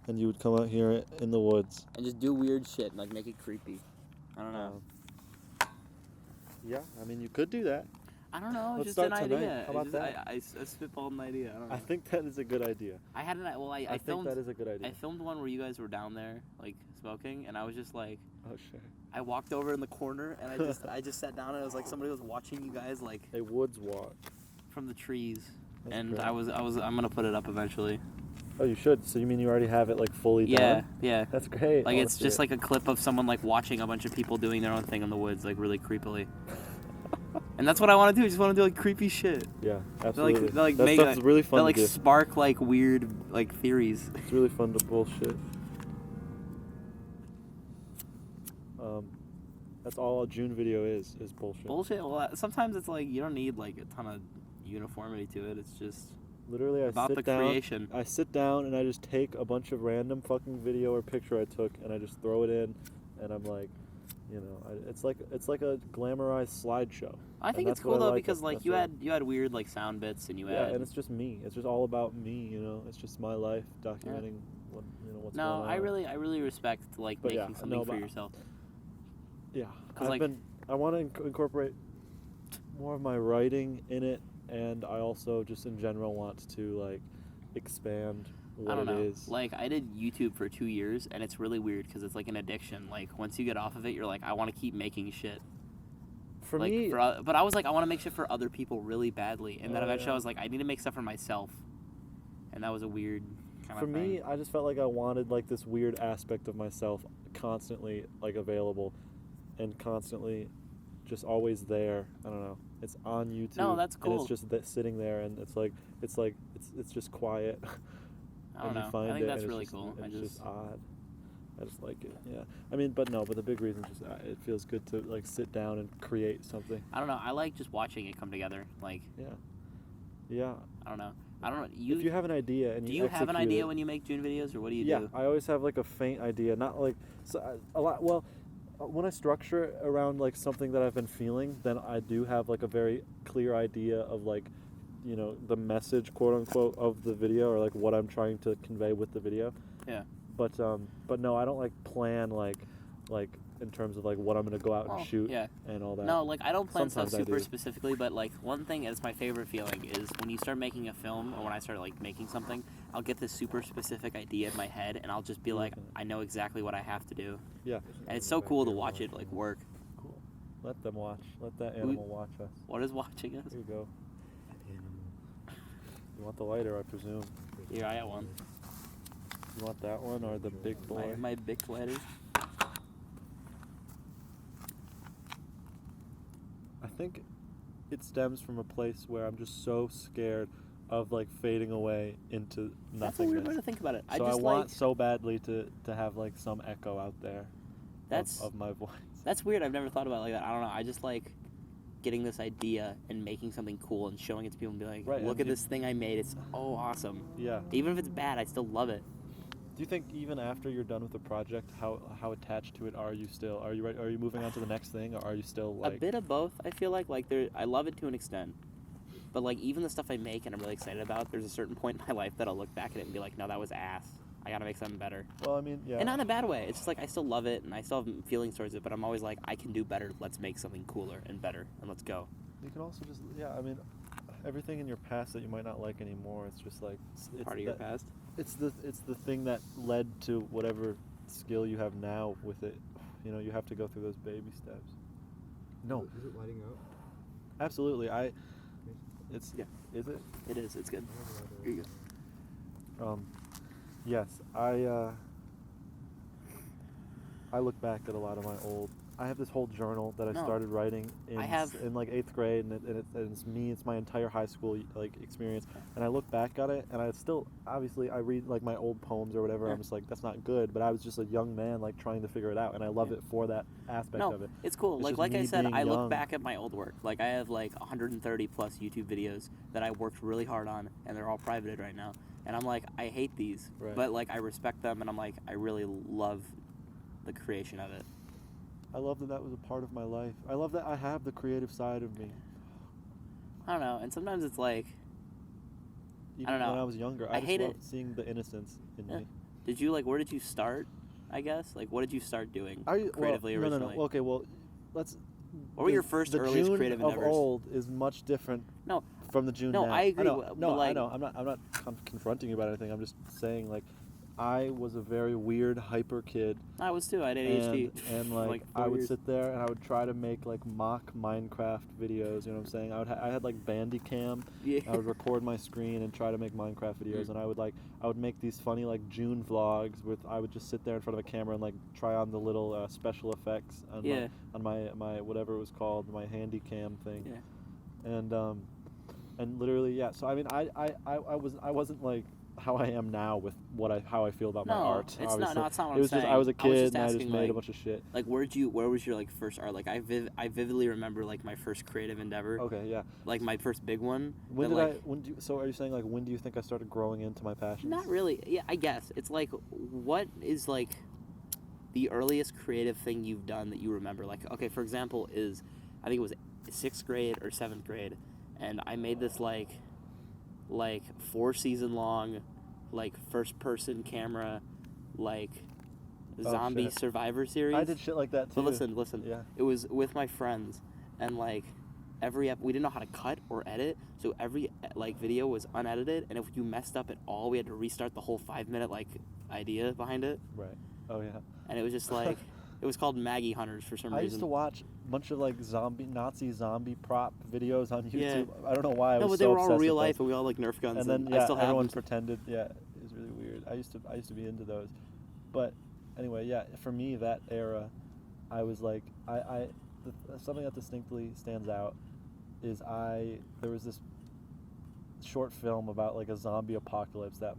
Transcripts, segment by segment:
and you would come out here in the woods. And just do weird shit, like make it creepy. I don't know. Yeah, I mean, you could do that. I don't know. Let's It's just an start tonight. idea. How about that? I spitballed an idea. I don't know. I think that is a good idea. I had I I filmed. think that is a good idea. I filmed one where you guys were down there, like smoking, and I was just like, Oh shit. I walked over in the corner and I just sat down and it was like somebody was watching you guys like A woods walk. from the trees. That's and great. I'm gonna put it up eventually. Oh, you should. So you mean you already have it like fully done? Yeah. That's great. Like it's just like a clip of someone like watching a bunch of people doing their own thing in the woods, like really creepily. And that's what I want to do. I just want to do like creepy shit. Yeah, absolutely. Like that make stuff's really fun that, like to do. spark like weird like theories. It's really fun to bullshit. That's all a June video is bullshit. Bullshit. Well, sometimes it's like you don't need like a ton of uniformity to it. It's just Literally, about the creation. I sit down and I just take a bunch of random fucking video or picture I took and I just throw it in, and I'm like, you know, it's like a glamorized slideshow. I think it's cool though because like you had weird like sound bits and you had. Yeah, and it's just me. It's just all about me. You know, it's just my life documenting what's going on. No, I really respect like making something for yourself. Yeah, I want to incorporate more of my writing in it, and I also just in general want to like expand what it is. Like I did YouTube for 2 years, and it's really weird because it's like an addiction. Like once you get off of it, you're like, I want to keep making shit. For like, me, but I was like, I want to make shit for other people really badly, and then eventually I was like, I need to make stuff for myself, and that was a weird kind of thing. For me, I just felt like I wanted like this weird aspect of myself constantly like available, and constantly just always there. I don't know. It's on YouTube. No, that's cool. And it's just sitting there, and it's just quiet. I don't know. I think that's really cool. It's just odd. I just like it. Yeah. I mean, but the big reason is just it feels good to like sit down and create something. I don't know. I like just watching it come together. Like. Yeah. I don't know. If you have an idea and do you have an idea when you make June videos, or what do you do? Yeah, I always have like a faint idea, not like a lot. Well, when I structure it around like something that I've been feeling, then I do have like a very clear idea of like, you know, the message, quote unquote, of the video, or like what I'm trying to convey with the video. Yeah. But no, I don't like plan like in terms of like what I'm gonna go out and shoot and all that. No, like I don't plan Sometimes stuff super specifically, but like one thing that's my favorite feeling is when you start making a film, or when I start like making something, I'll get this super specific idea in my head, and I'll just be like, I know exactly what I have to do. Yeah. And it's so cool to watch it like work. Cool. Let them watch. Let that animal watch us. What is watching us? Here you go. You want the lighter, I presume. Here, I got one. You want that one or the big boy? My big lighter. I think it stems from a place where I'm just so scared of like fading away into nothingness. That's a weird way to think about it. So I want so badly to have like some echo out there of my voice. That's weird. I've never thought about it like that. I don't know. I just like getting this idea and making something cool and showing it to people and be like, look at this thing I made. It's awesome. Yeah. Even if it's bad, I still love it. Do you think even after you're done with the project, how attached to it are you still? Are you moving on to the next thing, or are you still like a bit of both? I feel like I love it to an extent, but like even the stuff I make and I'm really excited about, there's a certain point in my life that I'll look back at it and be like, no, that was ass. I gotta make something better. Well, I mean, yeah. And not in a bad way. It's just like I still love it and I still have feelings towards it, but I'm always like, I can do better. Let's make something cooler and better, and let's go. You can also just I mean, everything in your past that you might not like anymore, it's just like it's part of your past. It's the thing that led to whatever skill you have now with it. You know, you have to go through those baby steps. No. Is it lighting up? Absolutely. Is it? It is. It's good. Here you go. Yes, I look back at a lot of my old. I have this whole journal that I started writing in like 8th grade, and it's me. It's my entire high school like experience, and I look back at it, and I still obviously I read like my old poems or whatever. I'm just like, that's not good, but I was just a young man like trying to figure it out, and I love it for that aspect of it. It's cool. Like I said, I look back at my old work. Like I have like 130 plus YouTube videos that I worked really hard on, and they're all privated right now. And I'm like, I hate these, but like I respect them, and I'm like, I really love the creation of it. I love that was a part of my life. I love that I have the creative side of me. I don't know, and sometimes it's like, even I don't know. When I was younger, I just loved seeing the innocence in me. Did you, like, where did you start, I guess? Like, what did you start doing creatively originally? No. Okay, well, let's... What were your first earliest creative endeavors? The June of old is much different from the June now. No, I agree. I know. I'm not confronting you about anything. I'm just saying, like, I was a very weird, hyper kid. I was too. I had ADHD. And like I would sit there and I would try to make like mock Minecraft videos. You know what I'm saying? I had like Bandicam. Yeah. I would record my screen and try to make Minecraft videos. And I would make these funny like June vlogs with I would just sit there in front of a camera and like try on the little special effects on my whatever it was called, my Handycam thing. Yeah. And literally So I mean I wasn't like how I am now with how I feel about my art. It's not what I'm saying. It was just I was a kid and I just made a bunch of shit. Like where was your like first art? Like I vividly remember like my first creative endeavor. Okay, yeah. Like my first big one. So are you saying like when do you think I started growing into my passions? Not really. Yeah, I guess. It's like what is like the earliest creative thing you've done that you remember? Like okay, for example, I think it was 6th grade or 7th grade, and I made this like 4-season long like first person camera like zombie survivor series. I did shit like that too. But listen. Yeah. It was with my friends and like we didn't know how to cut or edit, so every like video was unedited, and if you messed up at all we had to restart the whole 5-minute like idea behind it. Right. Oh yeah. And it was just like it was called Maggie Hunters for some reason. I used to watch a bunch of like Nazi zombie prop videos on YouTube. Yeah. I don't know why I was so obsessed with them. No, but they were all real life, and we all like Nerf guns. And then I still have everyone pretended. Yeah, it was really weird. I used to be into those, but anyway, yeah. For me, that era, I was like, something that distinctly stands out is there was this short film about like a zombie apocalypse that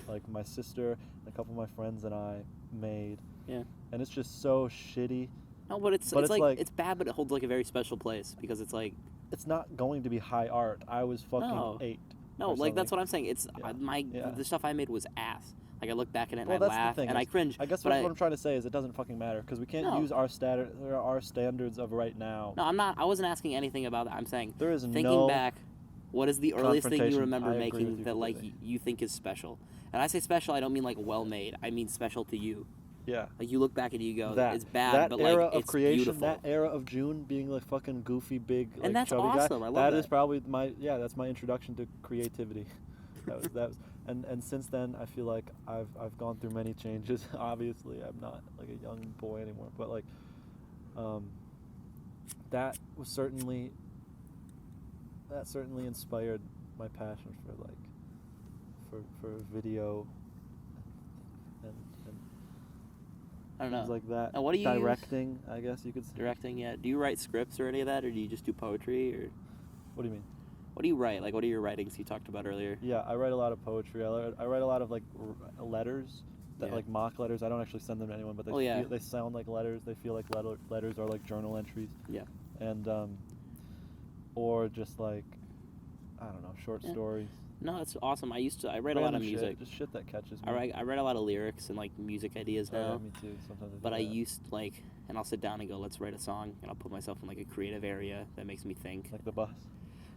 like my sister and a couple of my friends and I made. Yeah. And it's just so shitty. No, but it's like it's bad, but it holds like a very special place because it's like it's not going to be high art. I was fucking 8. No, like that's what I'm saying. It's the stuff I made was ass. Like I look back at it and I laugh and I cringe. I guess what I'm trying to say is it doesn't fucking matter because we can't use our standards of right now. No, I'm not. I wasn't asking anything about that. I'm saying there is thinking back. What is the earliest thing you remember making that like you think is special? And I say special, I don't mean like well made. I mean special to you. Yeah. Like you look back and you go, it's bad, that but era like of it's creation, beautiful. that era of June being like fucking goofy, big, like, and that's chubby awesome. guy. I love that. That is probably that's my introduction to creativity. that was and since then I feel like I've gone through many changes. Obviously, I'm not like a young boy anymore, but like that certainly inspired my passion for like for video and I don't know. things like that. Now, what do you directing? I guess you could say. Directing, yeah. Do you write scripts or any of that, or do you just do poetry? Or what do you mean? What do you write? Like, what are your writings you talked about earlier? Yeah, I write a lot of poetry. I write a lot of like letters, like mock letters. I don't actually send them to anyone, but they sound like letters. They feel like letters or like journal entries. Yeah. And or just like I don't know, short stories. No, that's awesome. I write a lot of music. Just shit that catches me. I write a lot of lyrics and like music ideas now. Yeah, me too. Sometimes. But I used and I'll sit down and go, let's write a song, and I'll put myself in like a creative area that makes me think. Like the bus.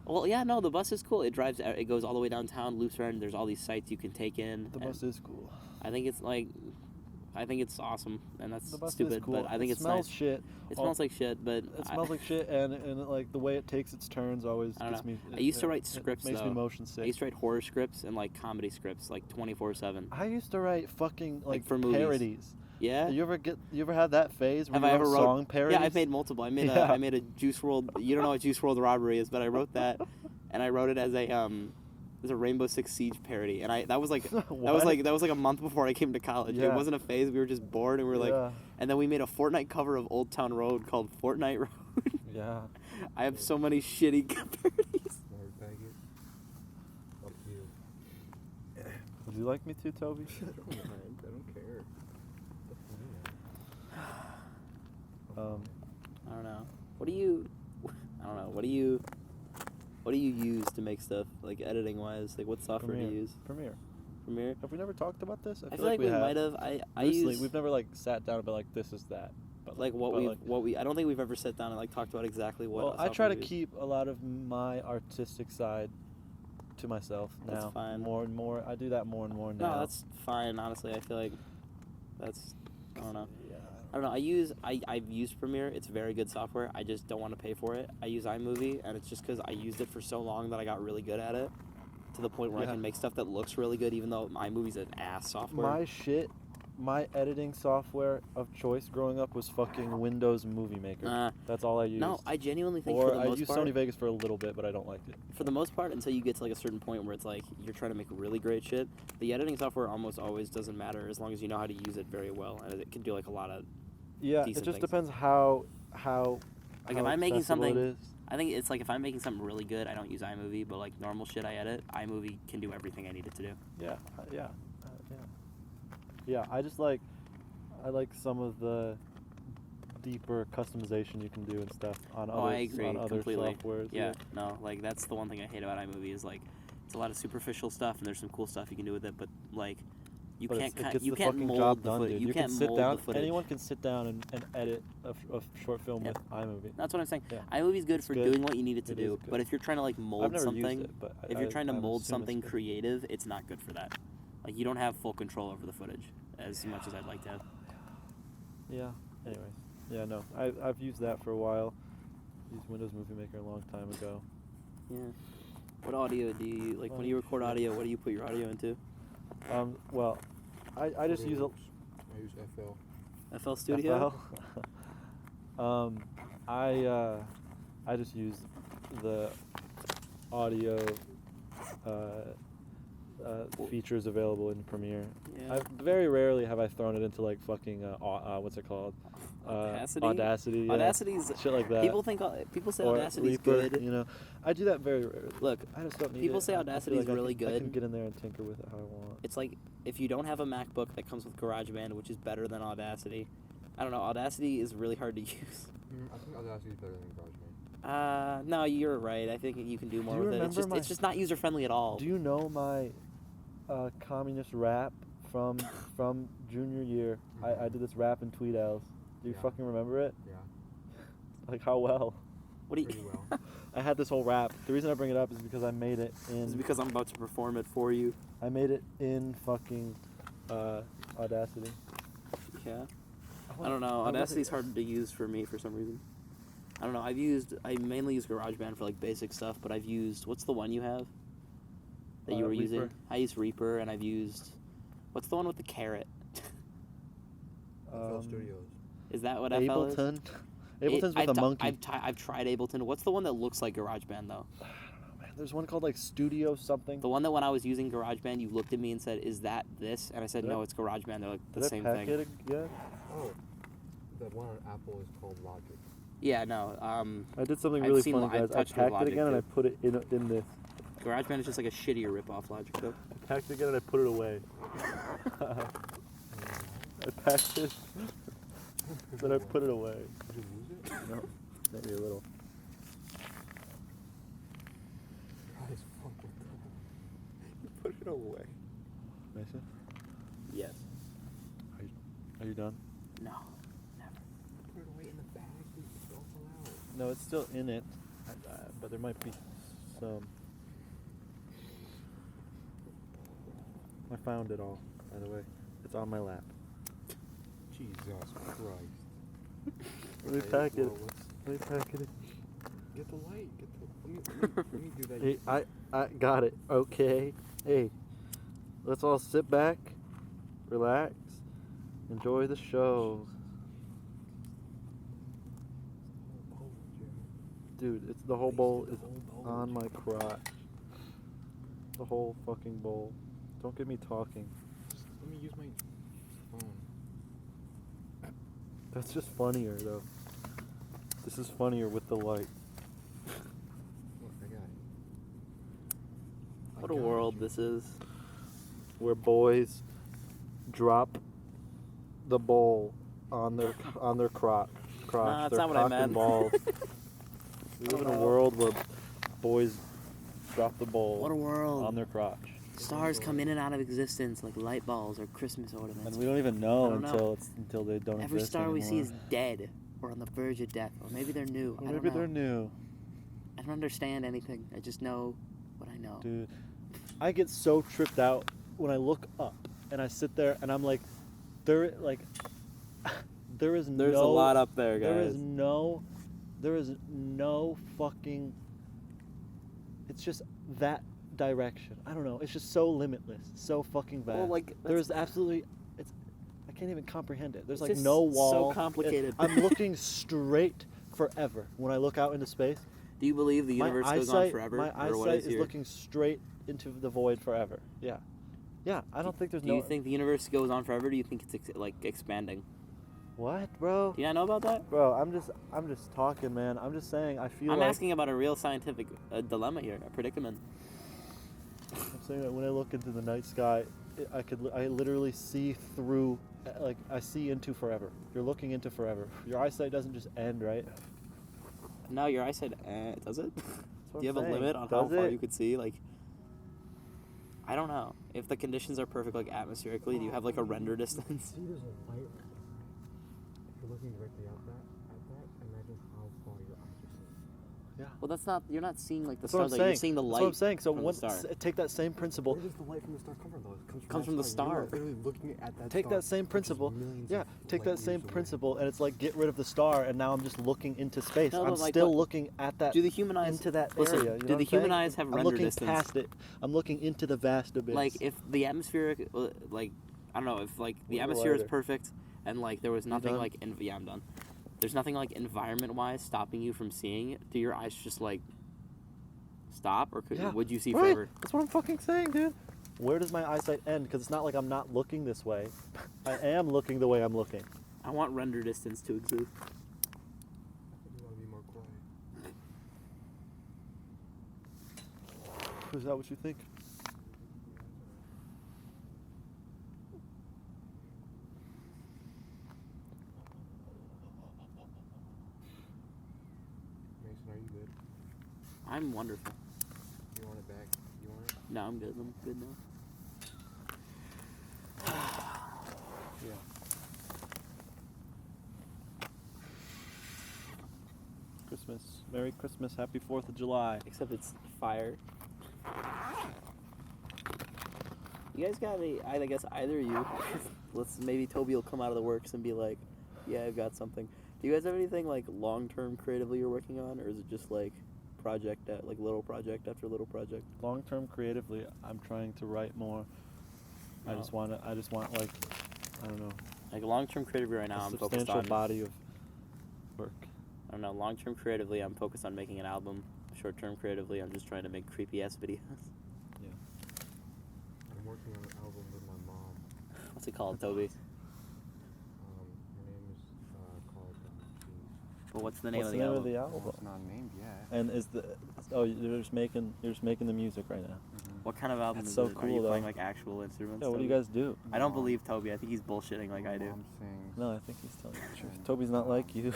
Well, yeah, no, the bus is cool. It goes all the way downtown, loops around. There's all these sites you can take in. The bus is cool. I think it's awesome, and that's the bus stupid. Is cool. But I think it smells nice. Shit. It smells like shit, but it smells like shit, and like the way it takes its turns always gets me. I used to write scripts. Makes me motion sick. I used to write horror scripts and like comedy scripts, like 24/7. I used to write fucking like for parodies. Yeah. You ever had that phase where you wrote song parodies? Yeah, I've made multiple. I made a Juice WRLD. You don't know what Juice WRLD robbery is, but I wrote that, and I wrote it as a Rainbow Six Siege parody, and that was like a month before I came to college. Yeah. It wasn't a phase. We were just bored, and we were like, and then we made a Fortnite cover of Old Town Road called Fortnite Road. Yeah. I have so many shitty parodies. Would you like me to, Toby? I don't mind. I don't care. I don't know. What do you use to make stuff, like editing wise? Like what software do you use? Premiere. Premiere? Have we never talked about this? I feel like we might have. We've never like sat down and been like, this is that. But I don't think we've ever sat down and like talked about exactly what. Well, I try to keep a lot of my artistic side to myself now. That's fine. More and more. I do that more and more now. No, that's fine. Honestly, I feel like that's. I don't know. Yeah. I don't know. I've used Premiere. It's very good software. I just don't want to pay for it. I use iMovie, and it's just because I used it for so long that I got really good at it, to the point where I can make stuff that looks really good, even though iMovie's an ass software. My editing software of choice growing up was fucking Windows Movie Maker. That's all I used. No, I genuinely think or for the most part... I used Sony Vegas for a little bit, but I don't like it. For the most part, until you get to like a certain point where it's like you're trying to make really great shit, the editing software almost always doesn't matter as long as you know how to use it very well, and it can do like a lot of it just things. depends how like if I'm making something, it is. I think it's like if I'm making something really good, I don't use iMovie, but like normal shit I edit, iMovie can do everything I need it to do. Yeah. I like some of the deeper customization you can do and stuff on I agree on other completely. softwares. Yeah, no, like that's the one thing I hate about iMovie is like it's a lot of superficial stuff and there's some cool stuff you can do with it, but like you can't mold the footage. You can't mold the footage. Anyone can sit down and edit a short film with iMovie. That's what I'm saying. Yeah. iMovie's good for doing what you need it to It do, is good. but if you're trying to like mold I've never something, used it, but if you're trying to I mold assume something it's good. creative, it's not good for that. Like you don't have full control over the footage as much as I'd like to have. Yeah. Anyways. Yeah, no. I've used that for a while. Used Windows Movie Maker a long time ago. Yeah. What audio do you like when you record audio? What do you put your audio into? Well, I just use I use FL. FL Studio. FL. I just use the audio features available in Premiere. Yeah. Very rarely have I thrown it into like fucking what's it called? Audacity. Audacity. Yeah. Audacity's shit like that. People say or Audacity's Reaper, good. You know, I do that very rarely. Look, I just don't need people it. say I Audacity's feel like really I good. can get in there and tinker with it how I want. It's like if you don't have a MacBook that comes with GarageBand, which is better than Audacity. I don't know. Audacity is really hard to use. I think Audacity is better than GarageBand. No, you're right. I think you can do more with it. It's just not user friendly at all. Do you know my communist rap from junior year? I did this rap in Tweet Owls. Do you fucking remember it? Yeah. Like how well? What do you? Pretty well. I had this whole rap. The reason I bring it up is because I made it in. It's because I'm about to perform it for you. I made it in fucking Audacity. Yeah. I don't know. Audacity's hard to use for me for some reason. I don't know. I mainly use GarageBand for like basic stuff, but I've used, what's the one you have that you were Reaper. using? I use Reaper, and I've used, what's the one with the carrot? FL Studios. Is that what FL is? Ableton. Ableton's with a monkey. I've tried Ableton. What's the one that looks like GarageBand though? I don't know, man. There's one called like Studio something. The one that when I was using GarageBand, you looked at me and said, "Is that this?" And I said, "No, it's GarageBand." They're like the same thing. Did I pack it again? Oh, the one on Apple is called Logic. Yeah, no. I did something I've really seen- funny, I've guys. I touched with packed it Logic, again and I too. put it in this. GarageBand is just like a shittier rip-off Logic though. I packed it again and I put it away. I packed it, then I put it away. Did you lose it? No, maybe a little. Guys, fuck with that. You put it away. Mason, Yes. are you done? No. Put it away in the bag. Dude, don't fall out. No, it's still in it, but there might be some. I found it all, by the way. It's on my lap. Jesus Christ. Let me Okay, pack it. well, Let me pack it. Get the light. Let me do that. Hey, I got it. Okay. Hey, let's all sit back, relax, enjoy the show. Dude, it's the whole bowl is on my crotch. The whole fucking bowl. Don't get me talking. Just let me use my phone. That's just funnier though. This is funnier with the light. Look, I got it. What a world this is. Where boys drop the bowl on their crotch. Nah, that's their not what I cock meant. and balls. We live in a world where boys drop the bowl What a world. on their crotch. Stars come in and out of existence like light balls or Christmas ornaments. And we don't even know I don't know. until they don't Every exist star we see anymore. is dead or on the verge of death, or maybe they're new. Or I don't maybe know. they're new. I don't understand anything. I just know what I know. Dude, I get so tripped out when I look up and I sit there and I'm like, there's a lot up there, guys. There is no fucking. It's just that direction. I don't know. It's just so limitless, so fucking vast. Well, like there's absolutely. I can't even comprehend it. There's like just no wall. So complicated. I'm looking straight forever when I look out into space. Do you believe the universe goes on forever? My eyesight is looking straight into the void forever. Yeah. Yeah, I don't think there's Do you think the universe goes on forever? Or do you think it's like expanding? What, bro? Do you not know about that? Bro, I'm just talking, man. I'm just saying I'm asking about a real scientific dilemma here, a predicament. I'm saying that when I look into the night sky, I literally see through, like I see into forever. You're looking into forever. Your eyesight doesn't just end, right? No, your eyesight does it? Do you have saying. a limit on how far you could see? Like, I don't know. If the conditions are perfect, like atmospherically, do you have like a render distance? See, there's a light. If you're looking directly at that, imagine how far your eyes are seeing. Yeah. Well, that's not. You're not seeing like the That's what I'm stars. Like, saying. you're seeing the light. That's what I'm saying. So from the star. take that same principle. Where does the light from the star come from, though? It comes from the star. You're literally looking at that Take star, that same principle. Yeah, Take that same principle, and it's like get rid of the star, and now I'm just looking into space. No, I'm like, still looking at that. Do the human eyes into that listen, area? You do know the what I'm human saying? eyes have I'm render looking distance? past it. I'm looking into the vast abyss. Like if the atmospheric, like I don't know, if like the atmosphere is perfect and like there was nothing like yeah, I'm done. There's nothing like environment-wise stopping you from seeing it. Do your eyes just like stop, or would you see forever? That's what I'm fucking saying, dude. Where does my eyesight end? Because it's not like I'm not looking this way. I am looking the way I'm looking. I want render distance to exist. You want to be more quiet. Is that what you think? Mason, are you good? I'm wonderful. You want it back? You want it? No, I'm good. I'm good now. Yeah. Christmas. Merry Christmas. Happy 4th of July. Except it's fire. You guys got any? I guess either of you. Maybe Toby will come out of the works and be like, "Yeah, I've got something." Do you guys have anything like long-term creatively you're working on, or is it just like little project after little project? Long-term creatively, I'm trying to write more. No. I just want like, I don't know. Like long-term creatively right now, I'm focused on substantial body of work. I don't know. Long-term creatively, I'm focused on making an album. Short-term creatively, I'm just trying to make creepy-ass videos. Yeah. I'm working on an album with my mom. What's it called, Toby? Her name is called Well, what's the name What's of the the name album? of the album? Well, it's not named yet. And is the you're just making the music right now. What kind of album That's is so it? Are cool, you though. playing like actual instruments? Yeah, what do you Toby? guys do? I don't believe Toby. I think he's bullshitting like I do. Mom sings. No, I think he's telling the truth. Toby's not like you.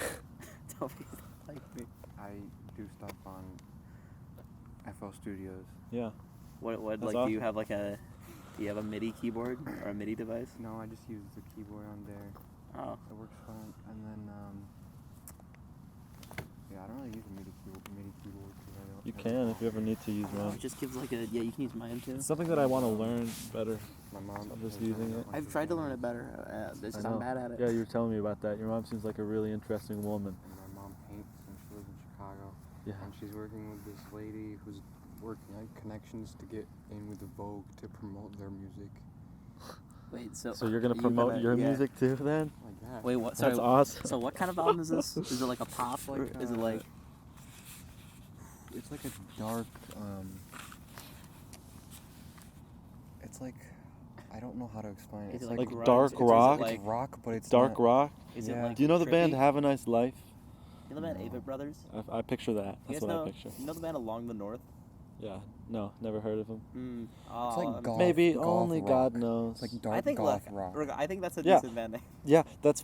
Toby's like me. I do stuff on FL Studios. Yeah. What That's like awesome. do you have a MIDI keyboard or a MIDI device? No, I just use the keyboard on there. Oh. It works fine. And then, yeah, I don't really use a MIDI keyboard. 'Cause I don't You have can a if you ever need to use Oh, one. it just gives like a you can use mine too. It's something that I want to learn better. My mom. I'm just has using done it. I've tried to learn it better. It's I just I'm know. bad at it. Yeah, you were telling me about that. Your mom seems like a really interesting woman. And my mom paints, and she lives in Chicago. Yeah. And she's working with this lady who's working on connections to get in with the Vogue to promote their music. Wait, so So you're gonna you promote gonna- your yeah. music too, then? Like that. Wait, what? Sorry, That's awesome. So what kind of album is this? Is it like a pop? Like, Or is it like? It's like a dark, it's like, I don't know how to explain it. Is It's it like grunge? dark Is it rock? like- it's rock, but it's Dark not, rock? Is Yeah. it like? Do you know the band trippy? Have a Nice Life? You know the band Avett Brothers? I picture that. You That's guys what know? I picture. You know the band Along the North? Yeah. No, never heard of them. It's like goth, Maybe goth only rock. God knows. It's like dark I think goth rock. I think that's a Yeah. decent band name. Yeah, that's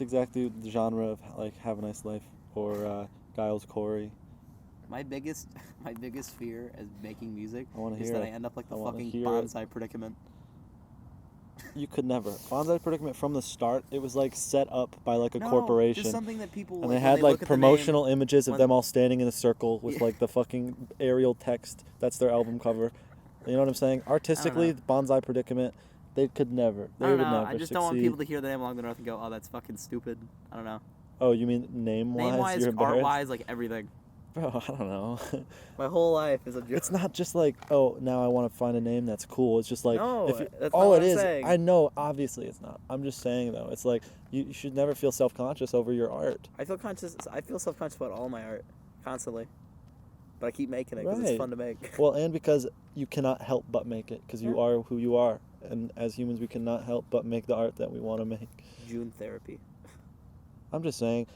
exactly the genre of like Have a Nice Life or Giles Corey. My biggest fear as making music I wanna is hear that it. I end up like the I wanna fucking hear it. bonsai predicament. You could never. Bonsai Predicament from the start, it was like set up by like a No, corporation. just something that people And like, they when had they like look at the promotional images of when- them all standing in a circle with Yeah. like the fucking aerial text. That's their album cover. You know what I'm saying? Artistically, the Bonsai Predicament, they could never. They would never I just succeed. don't want people to hear the name Along the North and go, oh, that's fucking stupid. I don't know. Oh, you mean name-wise? Name-wise, art-wise, like everything. Bro, I don't know. My whole life is a joke. It's not just like, oh, now I want to find a name that's cool. It's just like, no, that's all not what it I'm is. saying. I know, obviously it's not. I'm just saying though, it's like you should never feel self-conscious over your art. I feel self-conscious about all my art, constantly. But I keep making it because it's fun to make. Well, and because you cannot help but make it, because you are who you are, and as humans, we cannot help but make the art that we want to make. June therapy. I'm just saying.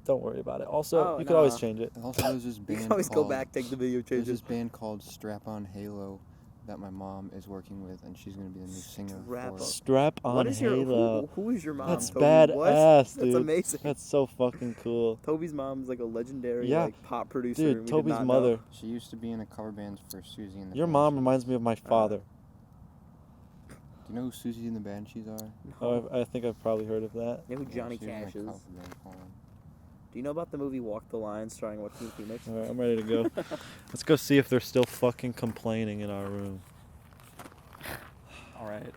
Don't worry about it. Also, you could always change it. Also, there's this band. You can always go back, take the video, change it. There's this band called Strap On Halo that my mom is working with, and she's gonna be the new singer. Strap On Halo. Who is your mom? That's Toby? badass, dude. That's amazing. That's so fucking cool. Toby's mom's like a legendary like pop producer. Dude, Toby's mother. She used to be in a cover band for Susie and the Your mom reminds me of my father. Do you know who Susie and the Banshees are? Oh, I think I've probably heard of that. You know who Johnny Cash is? Do you know about the movie Walk the Line starring Joaquin Phoenix? Alright, I'm ready to go. Let's go see if they're still fucking complaining in our room. Alright.